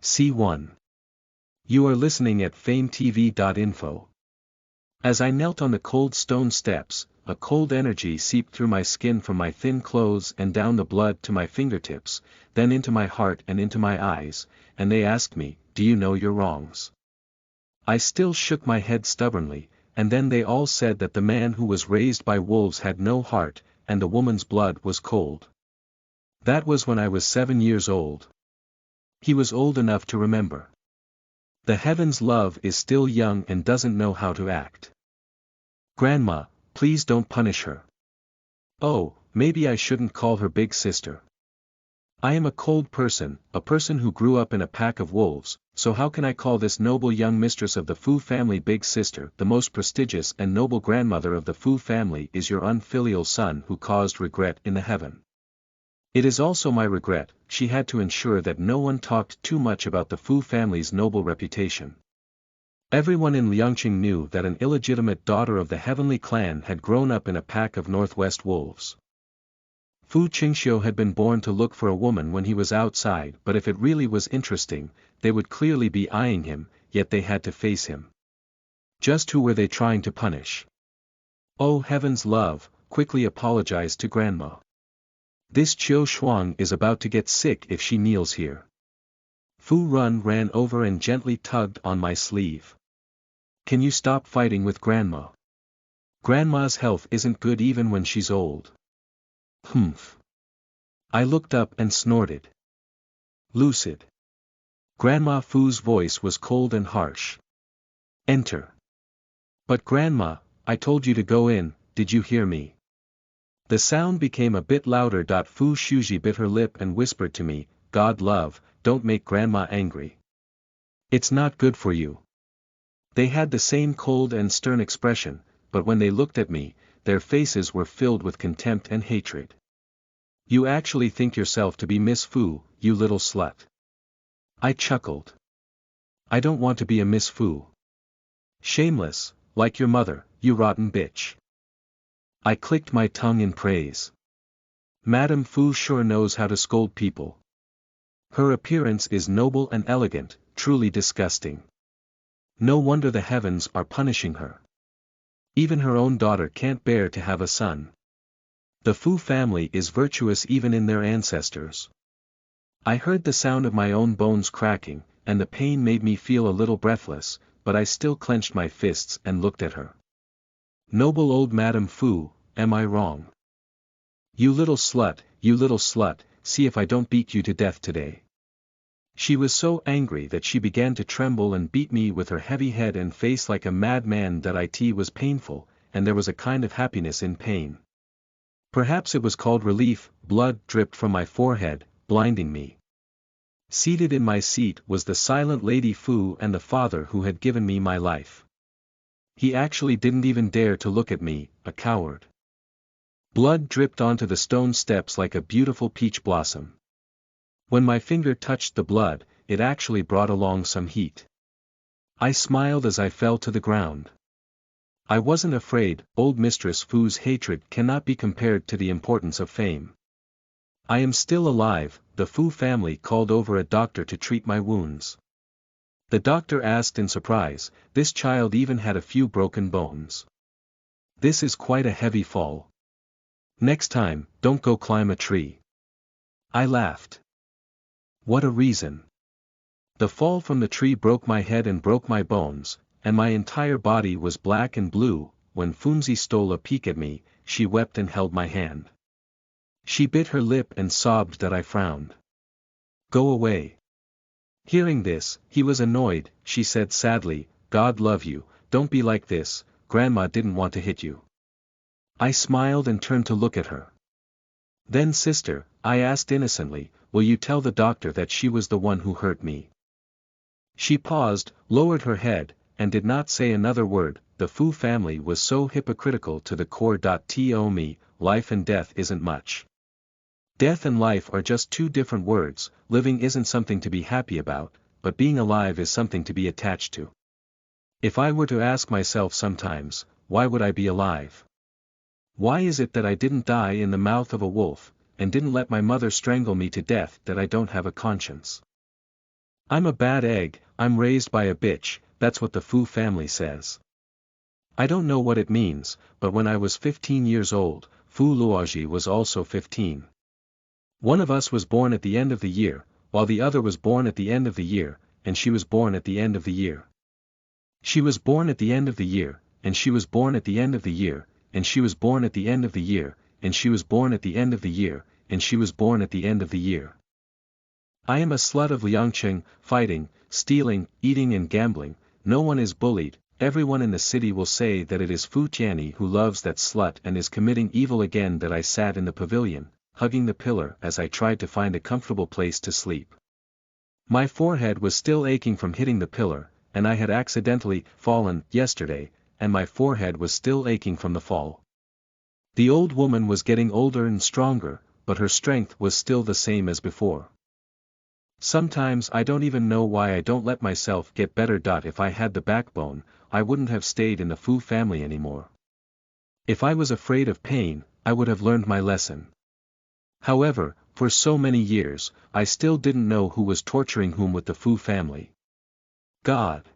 C1. You are listening at FameTV.info. As I knelt on the cold stone steps, a cold energy seeped through my skin from my thin clothes and down the blood to my fingertips, then into my heart and into my eyes, and they asked me, "Do you know your wrongs?" I still shook my head stubbornly, and then they all said that the man who was raised by wolves had no heart, and the woman's blood was cold. That was when I was 7 years old. He was old enough to remember. The heaven's love is still young and doesn't know how to act. Grandma, please don't punish her. Oh, maybe I shouldn't call her big sister. I am a cold person, a person who grew up in a pack of wolves, so how can I call this noble young mistress of the Fu family big sister? The most prestigious and noble grandmother of the Fu family is your unfilial son who caused regret in the heaven. It is also my regret. She had to ensure that no one talked too much about the Fu family's noble reputation. Everyone in Liangqing knew that an illegitimate daughter of the heavenly clan had grown up in a pack of northwest wolves. Fu Qingxiu had been born to look for a woman when he was outside, but if it really was interesting, they would clearly be eyeing him, yet they had to face him. Just who were they trying to punish? Oh heaven's love, quickly apologize to Grandma. This Qiu Shuang is about to get sick if she kneels here. Fu Run ran over and gently tugged on my sleeve. Can you stop fighting with Grandma? Grandma's health isn't good even when she's old. Humph. I looked up and snorted. Lucid. Grandma Fu's voice was cold and harsh. Enter. But Grandma, I told you to go in, did you hear me? The sound became a bit louder. Fu Shuji bit her lip and whispered to me, God love, don't make Grandma angry. It's not good for you. They had the same cold and stern expression, but when they looked at me, their faces were filled with contempt and hatred. You actually think yourself to be Miss Fu, you little slut. I chuckled. I don't want to be a Miss Fu. Shameless, like your mother, you rotten bitch. I clicked my tongue in praise. Madame Fu sure knows how to scold people. Her appearance is noble and elegant, truly disgusting. No wonder the heavens are punishing her. Even her own daughter can't bear to have a son. The Fu family is virtuous even in their ancestors. I heard the sound of my own bones cracking, and the pain made me feel a little breathless, but I still clenched my fists and looked at her. Noble old Madame Fu, am I wrong? You little slut, see if I don't beat you to death today. She was so angry that she began to tremble and beat me with her heavy head and face like a madman. It was painful, and there was a kind of happiness in pain. Perhaps it was called relief. Blood dripped from my forehead, blinding me. Seated in my seat was the silent Lady Fu and the father who had given me my life. He actually didn't even dare to look at me, a coward. Blood dripped onto the stone steps like a beautiful peach blossom. When my finger touched the blood, it actually brought along some heat. I smiled as I fell to the ground. I wasn't afraid. Old Mistress Fu's hatred cannot be compared to the importance of fame. I am still alive. The Fu family called over a doctor to treat my wounds. The doctor asked in surprise, this child even had a few broken bones. This is quite a heavy fall. Next time, don't go climb a tree. I laughed. What a reason. The fall from the tree broke my head and broke my bones, and my entire body was black and blue. When Funzi stole a peek at me, she wept and held my hand. She bit her lip and sobbed that I frowned. Go away. Hearing this, he was annoyed. She said sadly, God love you, don't be like this, Grandma didn't want to hit you. I smiled and turned to look at her. Then sister, I asked innocently, will you tell the doctor that she was the one who hurt me? She paused, lowered her head, and did not say another word. The Fu family was so hypocritical to the core. To me, life and death isn't much. Death and life are just two different words. Living isn't something to be happy about, but being alive is something to be attached to. If I were to ask myself sometimes, why would I be alive? Why is it that I didn't die in the mouth of a wolf, and didn't let my mother strangle me to death? That I don't have a conscience? I'm a bad egg, I'm raised by a bitch, that's what the Fu family says. I don't know what it means, but when I was 15 years old, Fu Luoji was also 15. One of us was born at the end of the year, while the other was born at the end of the year, and she was born at the end of the year. She was born at the end of the year, and she was born at the end of the year, and she was born at the end of the year, and she was born at the end of the year, and she was born at the end of the year. I am a slut of Liangqing, fighting, stealing, eating and gambling, no one is bullied, everyone in the city will say that it is Fu Tianyi who loves that slut and is committing evil again. That I sat in the pavilion, hugging the pillar as I tried to find a comfortable place to sleep. My forehead was still aching from hitting the pillar, and I had accidentally fallen yesterday, and my forehead was still aching from the fall. The old woman was getting older and stronger, but her strength was still the same as before. Sometimes I don't even know why I don't let myself get better. If I had the backbone, I wouldn't have stayed in the Fu family anymore. If I was afraid of pain, I would have learned my lesson. However, for so many years, I still didn't know who was torturing whom with the Fu family. God!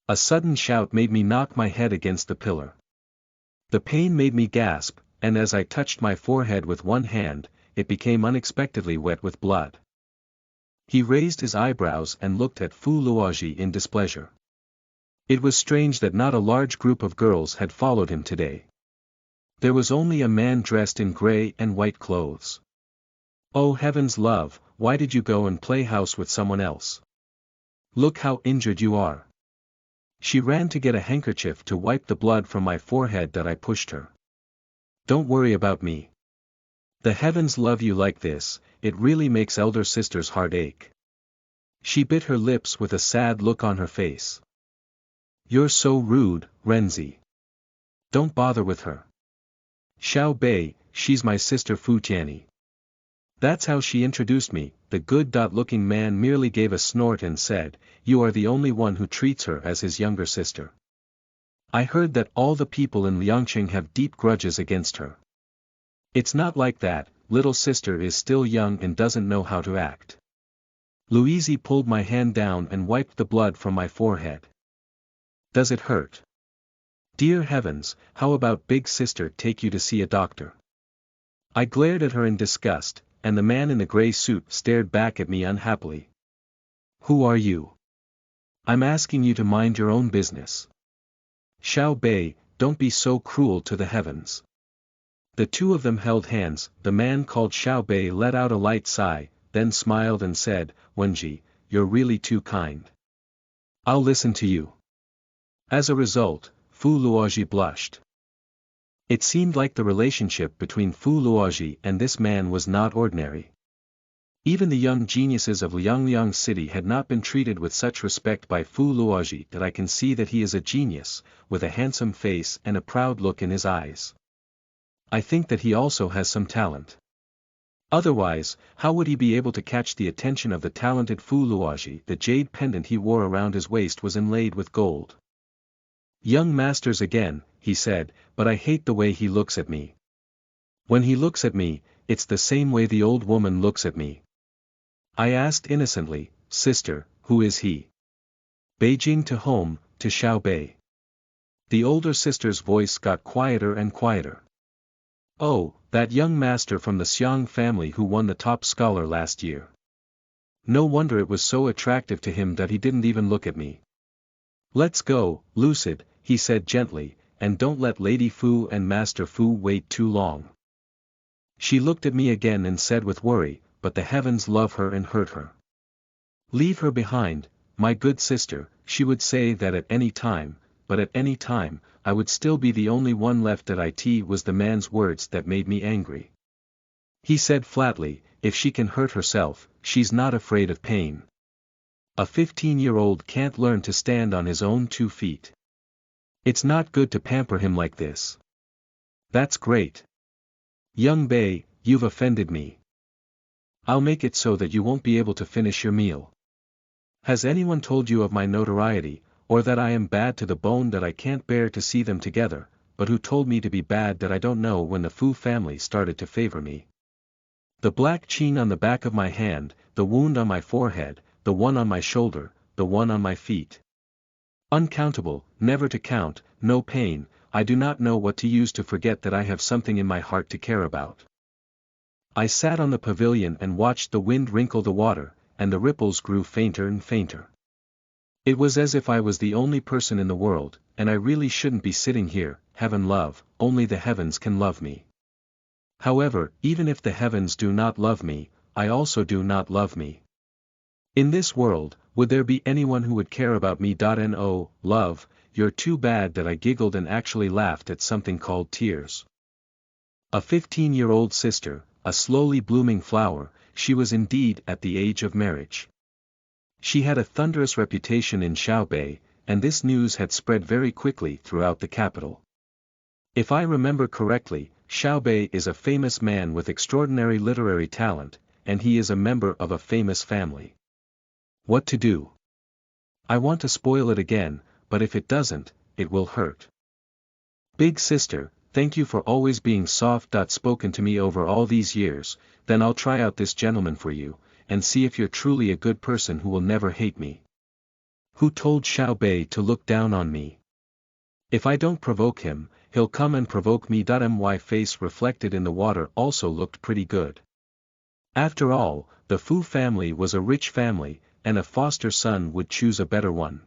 A sudden shout made me knock my head against the pillar. The pain made me gasp, and as I touched my forehead with one hand, it became unexpectedly wet with blood. He raised his eyebrows and looked at Fu Luoji in displeasure. It was strange that not a large group of girls had followed him today. There was only a man dressed in gray and white clothes. Oh heavens, love, why did you go and play house with someone else? Look how injured you are. She ran to get a handkerchief to wipe the blood from my forehead. That I pushed her. Don't worry about me. The heavens love you like this, it really makes elder sister's heart ache. She bit her lips with a sad look on her face. You're so rude, Renzi. Don't bother with her. Xiao Bei, she's my sister Fu Tianyi. That's how she introduced me. The good-looking man merely gave a snort and said, you are the only one who treats her as his younger sister. I heard that all the people in Liangqing have deep grudges against her. It's not like that, little sister is still young and doesn't know how to act. Louise pulled my hand down and wiped the blood from my forehead. Does it hurt? Dear heavens, how about big sister take you to see a doctor? I glared at her in disgust, and the man in the gray suit stared back at me unhappily. Who are you? I'm asking you to mind your own business. Xiao Bei, don't be so cruel to the heavens. The two of them held hands. The man called Xiao Bei let out a light sigh, then smiled and said, Wenji, you're really too kind. I'll listen to you. As a result, Fu Luoji blushed. It seemed like the relationship between Fu Luoji and this man was not ordinary. Even the young geniuses of Liangliang City had not been treated with such respect by Fu Luoji. That I can see that he is a genius, with a handsome face and a proud look in his eyes. I think that he also has some talent. Otherwise, how would he be able to catch the attention of the talented Fu Luoji? The jade pendant he wore around his waist was inlaid with gold. Young masters again, he said, but I hate the way he looks at me. When he looks at me, it's the same way the old woman looks at me. I asked innocently, sister, who is he? Beijing to home, to Xiao Bei. The older sister's voice got quieter and quieter. Oh, that young master from the Xiang family who won the top scholar last year. No wonder it was so attractive to him that he didn't even look at me. Let's go, Lucid, he said gently, and don't let Lady Fu and Master Fu wait too long. She looked at me again and said with worry, but the heavens love her and hurt her. Leave her behind, my good sister, she would say that at any time, but at any time, I would still be the only one left. At it was the man's words that made me angry. He said flatly, if she can hurt herself, she's not afraid of pain. A 15-year-old can't learn to stand on his own 2 feet. It's not good to pamper him like this. That's great. Young Bei, you've offended me. I'll make it so that you won't be able to finish your meal. Has anyone told you of my notoriety, or that I am bad to the bone? That I can't bear to see them together, but who told me to be bad? That I don't know when the Fu family started to favor me. The black chin on the back of my hand, the wound on my forehead, the one on my shoulder, the one on my feet. Uncountable, never to count, no pain, I do not know what to use to forget that I have something in my heart to care about. I sat on the pavilion and watched the wind wrinkle the water, and the ripples grew fainter and fainter. It was as if I was the only person in the world, and I really shouldn't be sitting here. Heaven love, only the heavens can love me. However, even if the heavens do not love me, I also do not love me. In this world, would there be anyone who would care about me? No, love, you're too bad. That I giggled and actually laughed at something called tears. A 15-year-old sister, a slowly blooming flower, she was indeed at the age of marriage. She had a thunderous reputation in Xiaobei, and this news had spread very quickly throughout the capital. If I remember correctly, Xiaobei is a famous man with extraordinary literary talent, and he is a member of a famous family. What to do? I want to spoil it again, but if it doesn't, it will hurt. Big sister, thank you for always being soft. Spoken to me over all these years, then I'll try out this gentleman for you, and see if you're truly a good person who will never hate me. Who told Xiaobei to look down on me? If I don't provoke him, he'll come and provoke me. My face reflected in the water also looked pretty good. After all, the Fu family was a rich family, and a foster son would choose a better one.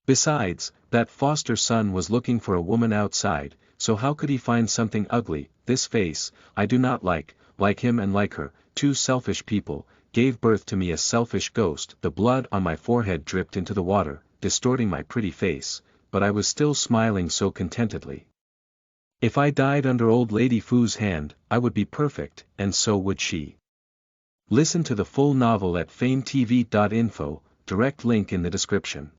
Besides, that foster son was looking for a woman outside, so how could he find something ugly? This face, I do not like him and like her, two selfish people, gave birth to me a selfish ghost. The blood on my forehead dripped into the water, distorting my pretty face, but I was still smiling so contentedly. If I died under old Lady Fu's hand, I would be perfect, and so would she. Listen to the full novel at FameTV.info, direct link in the description.